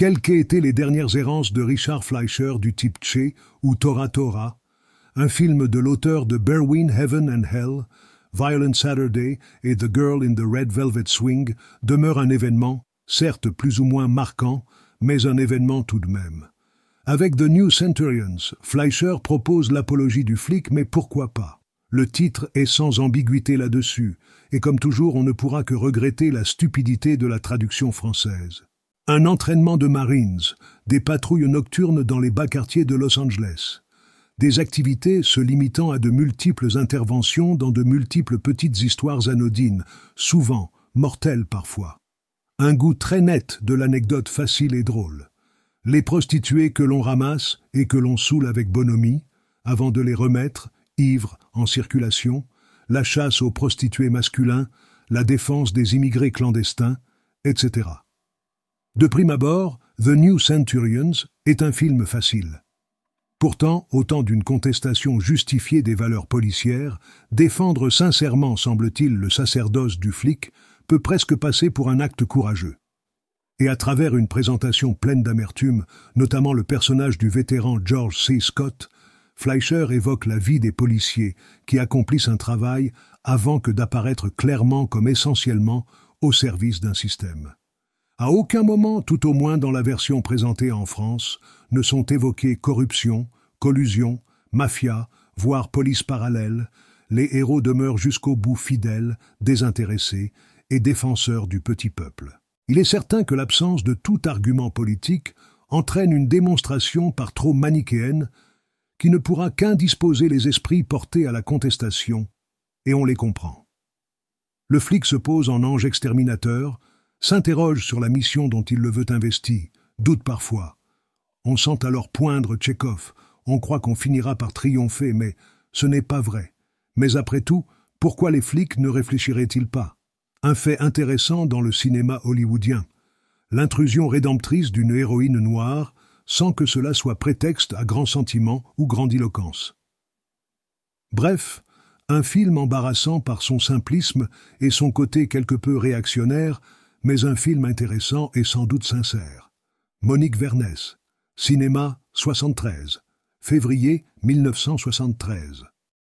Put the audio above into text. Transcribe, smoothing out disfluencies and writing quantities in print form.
Quelles qu'aient été les dernières errances de Richard Fleischer du type Che ou Tora Tora, un film de l'auteur de Berwyn, Heaven and Hell, Violent Saturday et The Girl in the Red Velvet Swing demeure un événement, certes plus ou moins marquant, mais un événement tout de même. Avec The New Centurions, Fleischer propose l'apologie du flic, mais pourquoi pas? Le titre est sans ambiguïté là-dessus, et comme toujours on ne pourra que regretter la stupidité de la traduction française. Un entraînement de Marines, des patrouilles nocturnes dans les bas quartiers de Los Angeles. Des activités se limitant à de multiples interventions dans de multiples petites histoires anodines, souvent mortelles parfois. Un goût très net de l'anecdote facile et drôle. Les prostituées que l'on ramasse et que l'on saoule avec bonhomie, avant de les remettre, ivres, en circulation, la chasse aux prostitués masculins, la défense des immigrés clandestins, etc. De prime abord, The New Centurions est un film facile. Pourtant, au temps d'une contestation justifiée des valeurs policières, défendre sincèrement, semble-t-il, le sacerdoce du flic peut presque passer pour un acte courageux. Et à travers une présentation pleine d'amertume, notamment le personnage du vétéran George C. Scott, Fleischer évoque la vie des policiers qui accomplissent un travail avant que d'apparaître clairement comme essentiellement au service d'un système. À aucun moment, tout au moins dans la version présentée en France, ne sont évoquées corruption, collusion, mafia, voire police parallèle. Les héros demeurent jusqu'au bout fidèles, désintéressés et défenseurs du petit peuple. Il est certain que l'absence de tout argument politique entraîne une démonstration par trop manichéenne qui ne pourra qu'indisposer les esprits portés à la contestation, et on les comprend. Le flic se pose en ange exterminateur, s'interroge sur la mission dont il le veut investi, doute parfois. On sent alors poindre Tchekhov, on croit qu'on finira par triompher, mais ce n'est pas vrai. Mais après tout, pourquoi les flics ne réfléchiraient-ils pas? Un fait intéressant dans le cinéma hollywoodien, l'intrusion rédemptrice d'une héroïne noire, sans que cela soit prétexte à grand sentiment ou grandiloquence. Bref, un film embarrassant par son simplisme et son côté quelque peu réactionnaire, mais un film intéressant et sans doute sincère. Monique Vernès, Cinéma 73, février 1973.